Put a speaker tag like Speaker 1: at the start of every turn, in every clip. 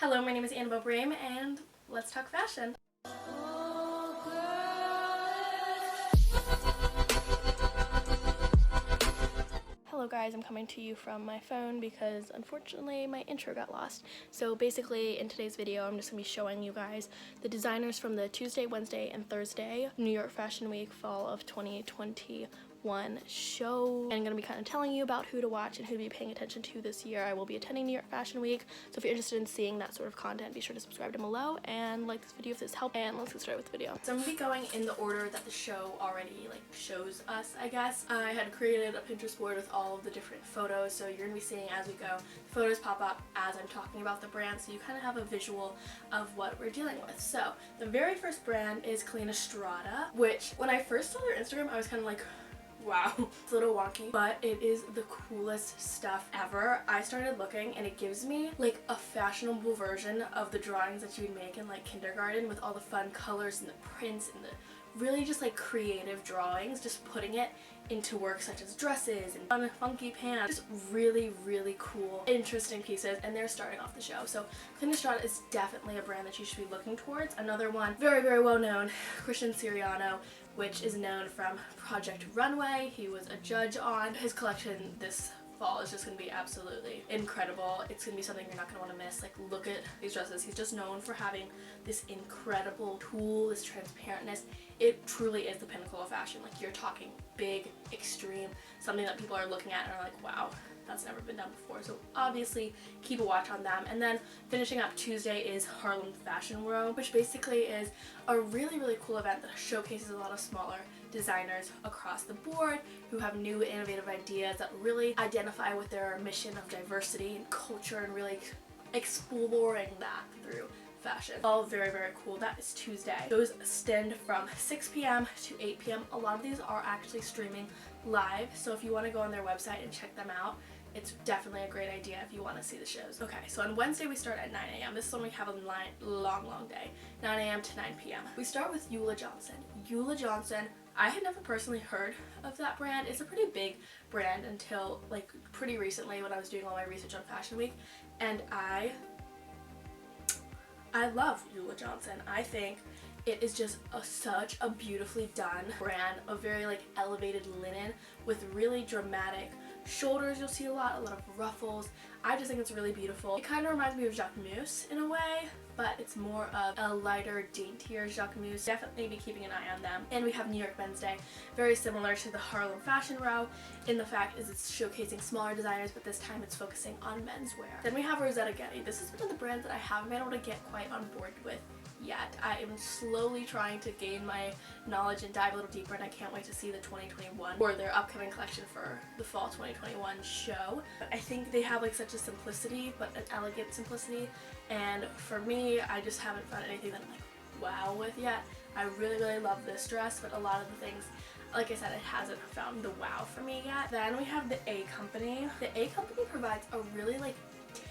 Speaker 1: Hello, my name is Annabelle Brame, and let's talk fashion. Hello guys, I'm coming to you from my phone because unfortunately my intro got lost. So basically in today's video I'm just going to be showing you guys the designers from the Tuesday, Wednesday, and Thursday New York Fashion Week Fall of 2021 show. And I'm going to be kind of telling you about who to watch and who to be paying attention to this year. I will be attending New York Fashion Week, so if you're interested in seeing that sort of content, be sure to subscribe down below and like this video if this helped, and let's get started with the video. So I'm going to be going in the order that the show already shows us, I guess. I had created a Pinterest board with all of the different photos, so you're going to be seeing as we go. Photos pop up as I'm talking about the brand, so you kind of have a visual of what we're dealing with. So the very first brand is COLLINA STRADA, which when I first saw their Instagram I was kind of like, wow, it's a little wonky, but it is the coolest stuff ever. I started looking and it gives me like a fashionable version of the drawings that you would make in like kindergarten, with all the fun colors and the prints and the really just like creative drawings, just putting it into work such as dresses and fun funky pants. Just really cool, interesting pieces, and they're starting off the show. So COLLINA STRADA is definitely a brand that you should be looking towards. Another one, very well known, SIRIANO, which is known from Project Runway. He was a judge on his collection this fall. Is just going to be absolutely incredible. It's going to be something you're not going to want to miss. Like, look at these dresses. He's just known for having this incredible tulle, this transparentness. It truly is the pinnacle of fashion. Like, you're talking big, extreme, something that people are looking at and are like, wow, that's never been done before. So obviously keep a watch on them. And then finishing up Tuesday is HARLEM Fashion Row, which basically is a really cool event that showcases a lot of smaller designers across the board who have new innovative ideas that really identify with their mission of diversity and culture, and really exploring that through fashion. All very cool. That is Tuesday. Those extend from 6 p.m. to 8 p.m. A lot of these are actually streaming live, so if you want to go on their website and check them out, it's definitely a great idea if you want to see the shows. Okay, so on Wednesday we start at 9 a.m. This is when we have a long day. 9 a.m. to 9 p.m. We start with Eula Johnson. Eula Johnson, I had never personally heard of that brand. It's a pretty big brand until like pretty recently when I was doing all my research on Fashion Week, and I love Eula Johnson. I think it is just such a beautifully done brand, a very like elevated linen with really dramatic shoulders. You'll see a lot of ruffles. I just think it's really beautiful. It kind of reminds me of Jacquemus in a way, but it's more of a lighter, daintier Jacquemus. Definitely be keeping an eye on them. And we have New York Wednesday, very similar to the HARLEM Fashion Row in the fact is it's showcasing smaller designers, but this time it's focusing on menswear. Then we have Rosetta Getty. This is one of the brands that I haven't been able to get quite on board with yet. I am slowly trying to gain my knowledge and dive a little deeper, and I can't wait to see the 2021 or their upcoming collection for the fall 2021 show. But I think they have like such a simplicity, but an elegant simplicity, and for me I just haven't found anything that I'm like wow with yet. I really love this dress, but a lot of the things, like I said, it hasn't found the wow for me yet. Then we have the A Company. The A Company provides a really like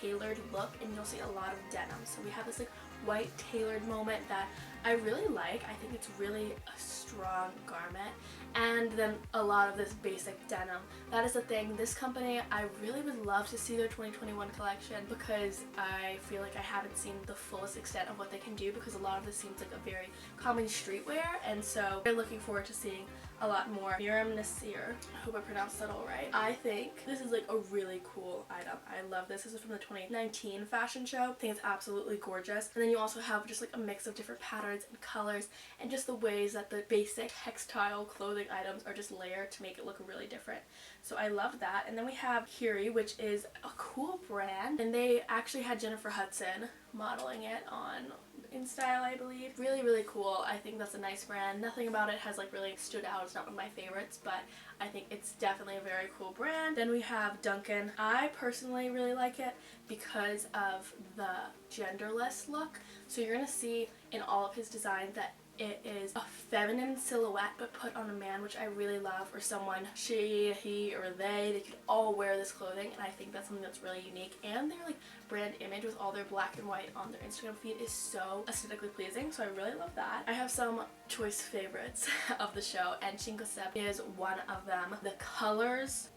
Speaker 1: tailored look, and you'll see a lot of denim. So we have this like white tailored moment that I really like. I think it's really a strong garment, and then a lot of this basic denim. That is the thing. This company, I really would love to see their 2021 collection, because I feel like I haven't seen the fullest extent of what they can do, because a lot of this seems like a very common streetwear, and so I'm looking forward to seeing a lot more. Miriam Nasir, I hope I pronounced that all right. I think this is like a really cool item. I love this. This is from the 2019 fashion show. I think it's absolutely gorgeous. And then you also have just like a mix of different patterns and colors, and just the ways that the basic textile clothing items are just layered to make it look really different. So I love that. And then we have Kiri, which is a cool brand, and they actually had Jennifer Hudson modeling it on InStyle, I believe. Really cool. I think that's a nice brand. Nothing about it has like really stood out. It's not one of my favorites, but I think it's definitely a very cool brand. Then we have Duncan. I personally really like it because of the genderless look. So you're gonna see in all of his designs that it is a feminine silhouette but put on a man, which I really love, or someone, she, he, or they could all wear this clothing, and I think that's something that's really unique. And their like brand image with all their black and white on their Instagram feed is so aesthetically pleasing, so I really love that. I have some choice favorites of the show, and Chinkosep is one of them. The colors,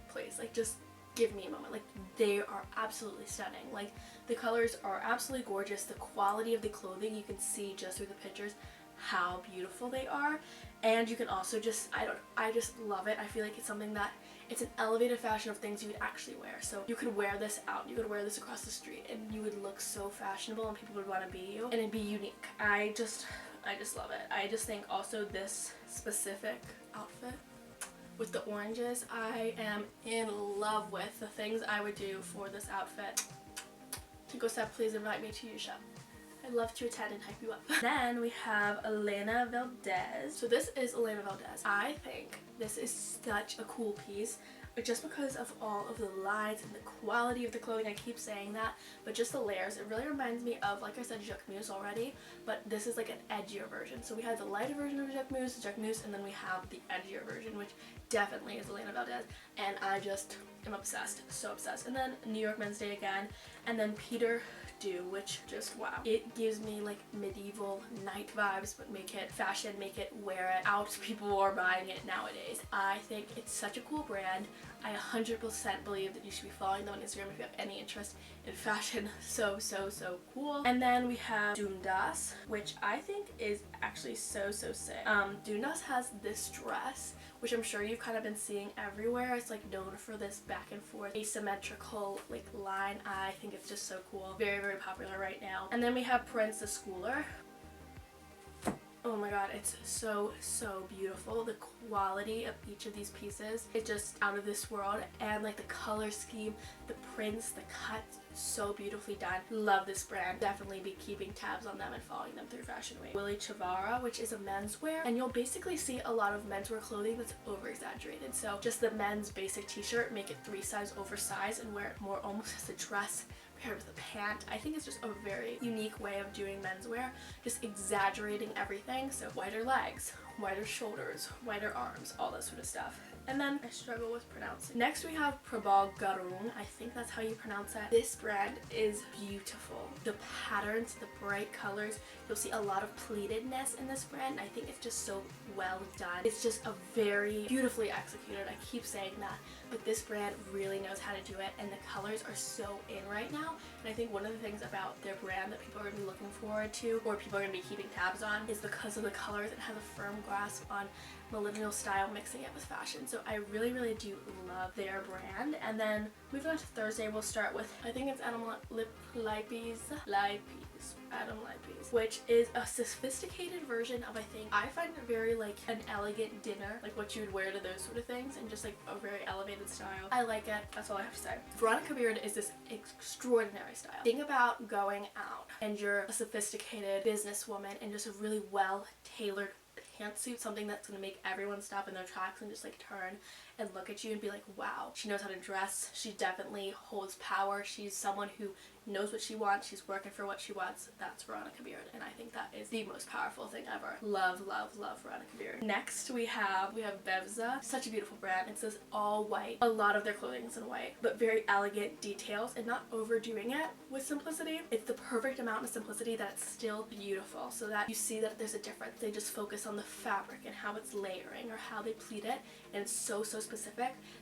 Speaker 1: please, like just give me a moment. Like, they are absolutely stunning. Like, the colors are absolutely gorgeous. The quality of the clothing, you can see just through the pictures how beautiful they are. And you can also just, I just love it. I feel like it's something that, it's an elevated fashion of things you would actually wear. So you could wear this out, you could wear this across the street, and you would look so fashionable and people would want to be you, and it'd be unique. I just love it. I just think also this specific outfit with the oranges, I am in love with. The things I would do for this outfit. Tico said, please invite me to your show. I'd love to attend and hype you up. Then we have Elena Valdez. So this is Elena Valdez. I think this is such a cool piece, but just because of all of the lines and the quality of the clothing, I keep saying that, but just the layers, it really reminds me of, like I said, Jacquemus already, but this is like an edgier version. So we have the lighter version of Jacquemus, and then we have the edgier version, which definitely is Elena Valdez, and I just am obsessed, so obsessed. And then New York Men's Day again, and then Peter Do, which just wow, it gives me like medieval night vibes, but make it fashion, make it wear it out. People are buying it nowadays. I think it's such a cool brand. I 100% believe that you should be following them on Instagram if you have any interest in fashion. So cool. And then we have Dundas, which I think is actually so sick. Dundas has this dress, which I'm sure you've kind of been seeing everywhere. It's like known for this back and forth asymmetrical like line. I think it's just so cool. Very popular right now. And then we have PROENZA SCHOULER. Oh my god, it's so beautiful. The quality of each of these pieces is just out of this world, and like the color scheme, the prints, the cuts, so beautifully done. Love this brand. Definitely be keeping tabs on them and following them through Fashion Week. Willy Chavara, which is a menswear, and you'll basically see a lot of menswear clothing that's over exaggerated. So just the men's basic t-shirt, make it 3 size oversized and wear it more almost as a dress paired with a pant. I think it's just a very unique way of doing menswear, just exaggerating everything. So wider legs, wider shoulders, wider arms, all that sort of stuff. And then I struggle with pronouncing. Next we have PRABAL GURUNG. I think that's how you pronounce it. This brand is beautiful. The patterns, the bright colors, you'll see a lot of pleatedness in this brand. I think it's just so well done. It's just a very beautifully executed. I keep saying that, but this brand really knows how to do it, and the colors are so in right now. And I think one of the things about their brand that people are going to be looking forward to, or people are going to be keeping tabs on, is because of the colors. It has a firm grasp on millennial style, mixing it with fashion. So I really do love their brand. And then moving on to Thursday, we'll start with, I think it's Adam Lipes, which is a sophisticated version of, I find it very like an elegant dinner, like what you would wear to those sort of things, and just like a very elevated style. I like it. That's all I have to say. Veronica Beard is this extraordinary style. Think about going out and you're a sophisticated businesswoman and just a really well tailored pantsuit, something that's going to make everyone stop in their tracks and just like turn and look at you and be like, wow, she knows how to dress. She definitely holds power. She's someone who knows what she wants. She's working for what she wants. That's Veronica Beard, and I think that is the most powerful thing ever. Love Veronica Beard. Next we have Bevza. Such a beautiful brand. It's this all white. A lot of their clothing is in white, but very elegant details and not overdoing it with simplicity. It's the perfect amount of simplicity that it's still beautiful, so that you see that there's a difference. They just focus on the fabric and how it's layering or how they pleat it, and it's so specific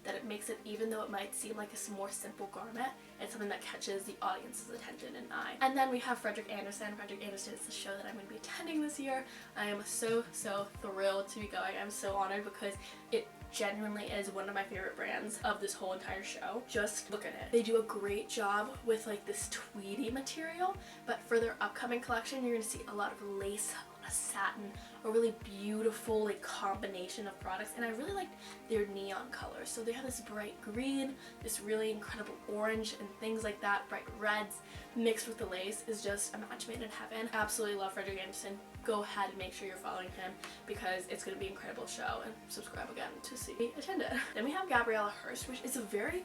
Speaker 1: that it makes it, even though it might seem like a more simple garment, it's something that catches the audience's attention and eye. And then we have Frederick Anderson. Frederick Anderson is the show that I'm going to be attending this year. I am so thrilled to be going. I'm so honored because it genuinely is one of my favorite brands of this whole entire show. Just look at it. They do a great job with like this tweedy material, but for their upcoming collection, you're going to see a lot of lace, a satin, a really beautiful like combination of products, and I really liked their neon colors. So they have this bright green, this really incredible orange, and things like that, bright reds mixed with the lace is just a match made in heaven. Absolutely love Frederick Anderson. Go ahead and make sure you're following him because it's going to be an incredible show, and subscribe again to see me attend it. Then we have Gabriella Hearst, which is a very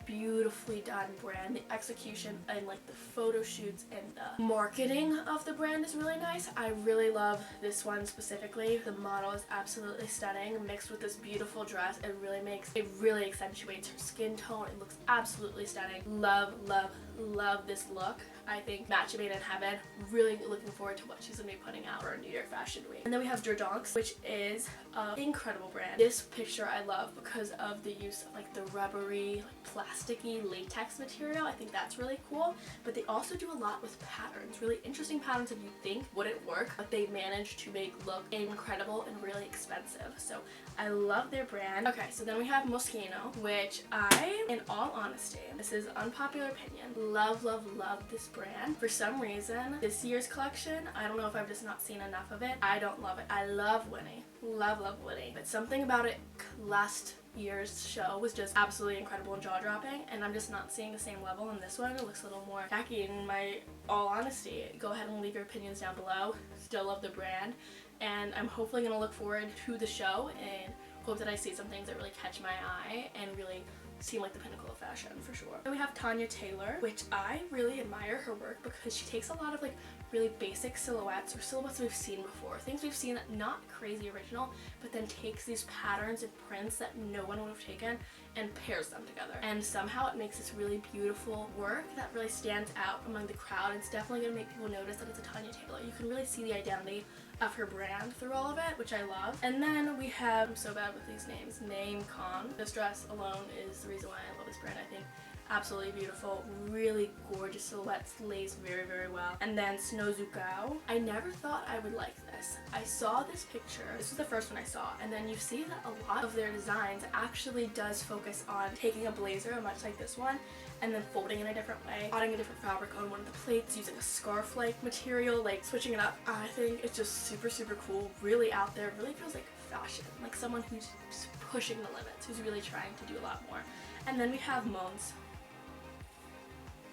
Speaker 1: beautifully done brand. The execution and like the photo shoots and the marketing of the brand is really nice. I really love this one specifically. The model is absolutely stunning, mixed with this beautiful dress. It really accentuates her skin tone. It looks absolutely stunning. Love love this look. I think match made in heaven. Really looking forward to what she's going to be putting out for her New York Fashion Week. And then we have DUNCAN, which is an incredible brand. This picture I love because of the use of like the rubbery, like, plasticky latex material. I think that's really cool. But they also do a lot with patterns. Really interesting patterns that you think wouldn't work, but they managed to make look incredible and really expensive. So I love their brand. Okay, so then we have MOSCHINO, which I, in all honesty, this is unpopular opinion, love, love, love this brand. For some reason, this year's collection, I don't know if I've just not seen enough of it. I don't love it. I love Winnie. Love, love Winnie. But something about it last year's show was just absolutely incredible and jaw-dropping, and I'm just not seeing the same level in this one. It looks a little more tacky in my all honesty. Go ahead and leave your opinions down below. Still love the brand, and I'm hopefully going to look forward to the show and hope that I see some things that really catch my eye and really seem like the pinnacle of fashion for sure. Then we have Tanya Taylor, which I really admire her work because she takes a lot of like really basic silhouettes or silhouettes we've seen before, things we've seen not crazy original, but then takes these patterns and prints that no one would have taken and pairs them together. And somehow it makes this really beautiful work that really stands out among the crowd. It's definitely going to make people notice that it's a Tanya Taylor. You can really see the identity of her brand through all of it, which I love. And then we have, I'm so bad with these names, NYFW. This dress alone is the reason why I love this brand. I think absolutely beautiful, really gorgeous silhouettes, lays very, very well. And then Snowzuko. I never thought I would like this. I saw this picture, this was the first one I saw, and then you see that a lot of their designs actually does focus on taking a blazer, much like this one, and then folding in a different way, adding a different fabric on one of the plates, using a scarf-like material, like switching it up. I think it's just super, super cool, really out there, really feels like fashion, like someone who's pushing the limits, who's really trying to do a lot more. And then we have Mons.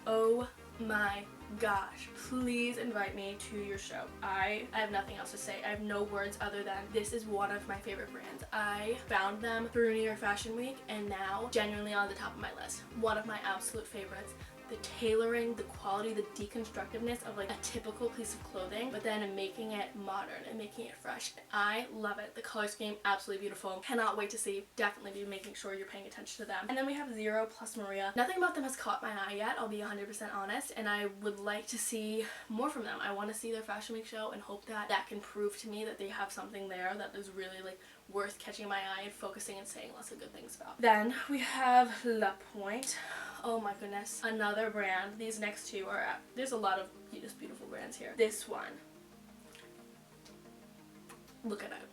Speaker 1: Oh my gosh, please invite me to your show. I have nothing else to say. I have no words other than this is one of my favorite brands. I found them through New York Fashion Week and now genuinely on the top of my list. One of my absolute favorites. The tailoring, the quality, the deconstructiveness of like a typical piece of clothing, but then making it modern and making it fresh. I love it. The color scheme, absolutely beautiful. Cannot wait to see. Definitely be making sure you're paying attention to them. And then we have Zero plus Maria. Nothing about them has caught my eye yet, I'll be 100% honest, and I would like to see more from them. I want to see their Fashion Week show and hope that that can prove to me that they have something there that is really like worth catching my eye and focusing and saying lots of good things about. Then we have LAQUAN. Oh my goodness, another brand. These next two are, there's a lot of just beautiful brands here. This one, look at it.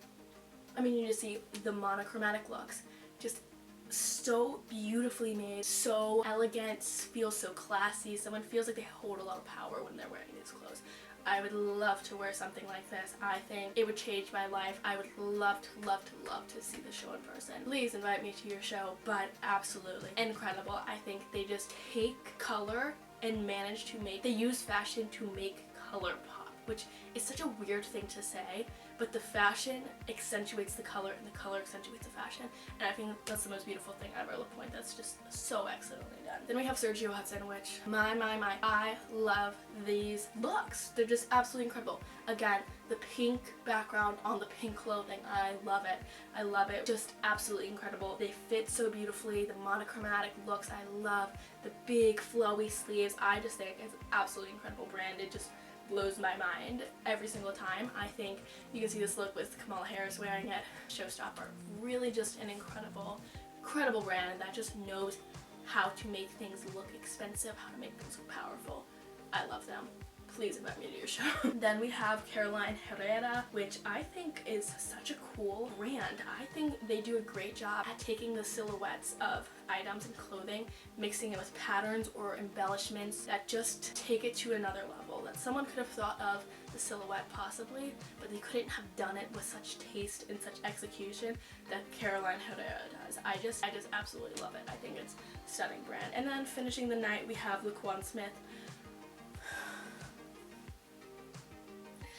Speaker 1: I mean, you just see the monochromatic looks, just so beautifully made, so elegant, feels so classy. Someone feels like they hold a lot of power when they're wearing these clothes. I would love to wear something like this. I think it would change my life. I would love to, love to, love to see the show in person. Please invite me to your show, but absolutely incredible. I think they just take color and manage to make, they use fashion to make color pop, which is such a weird thing to say, but the fashion accentuates the color and the color accentuates the fashion, and I think that's the most beautiful thing ever. LAQUAN, that's just so excellently done. Then we have SERGIO HUDSON, which my, I love these looks. They're just absolutely incredible. Again, the pink background on the pink clothing, I love it. I love it. Just absolutely incredible. They fit so beautifully. The monochromatic looks, I love. The big flowy sleeves, I just think it's an absolutely incredible brand. It just blows my mind every single time. I think you can see this look with Kamala Harris wearing it. Showstopper. Really just an incredible, incredible brand that just knows how to make things look expensive, how to make things look powerful. I love them. Please invite me to your show. Then we have Carolina Herrera, which I think is such a cool brand. I think they do a great job at taking the silhouettes of items and clothing, mixing it with patterns or embellishments that just take it to another level. That someone could have thought of the silhouette possibly, but they couldn't have done it with such taste and such execution that Carolina Herrera does. I just absolutely love it. I think it's a stunning brand. And then finishing the night, we have LAQUAN Smith.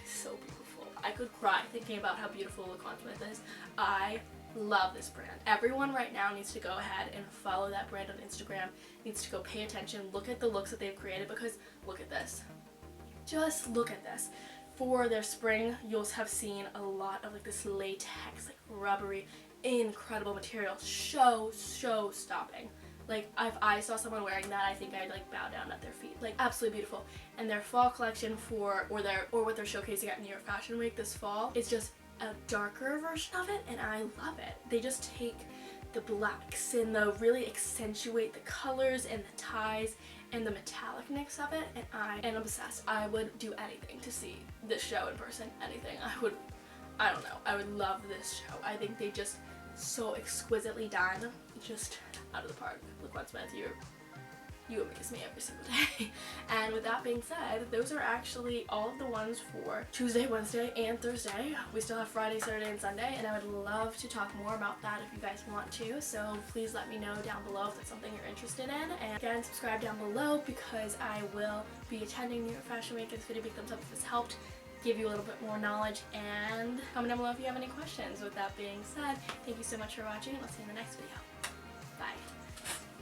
Speaker 1: So beautiful. I could cry thinking about how beautiful LAQUAN Smith is. I love this brand. Everyone right now needs to go ahead and follow that brand on Instagram, needs to go pay attention, look at the looks that they've created, because look at this. Just look at this. For their spring, you'll have seen a lot of like this latex, like rubbery, incredible material. Show stopping. Like if I saw someone wearing that, I think I'd like bow down at their feet. Like absolutely beautiful. And their fall collection or what they're showcasing at New York Fashion Week this fall is just a darker version of it, and I love it. They just take the blacks and really accentuate the colors and the ties and the metallicness of it, and I am obsessed. I would do anything to see this show in person. Anything. I don't know. I would love this show. I think they just so exquisitely done. Just out of the park. LAQUAN Smith, you amaze me every single day. And with that being said, those are actually all of the ones for Tuesday, Wednesday, and Thursday. We still have Friday, Saturday, and Sunday, and I would love to talk more about that if you guys want to. So please let me know down below if that's something you're interested in. And again, subscribe down below because I will be attending New York Fashion Week. Give this video a big thumbs up if this helped give you a little bit more knowledge, and comment down below if you have any questions. With that being said, thank you so much for watching, and I'll see you in the next video. Bye.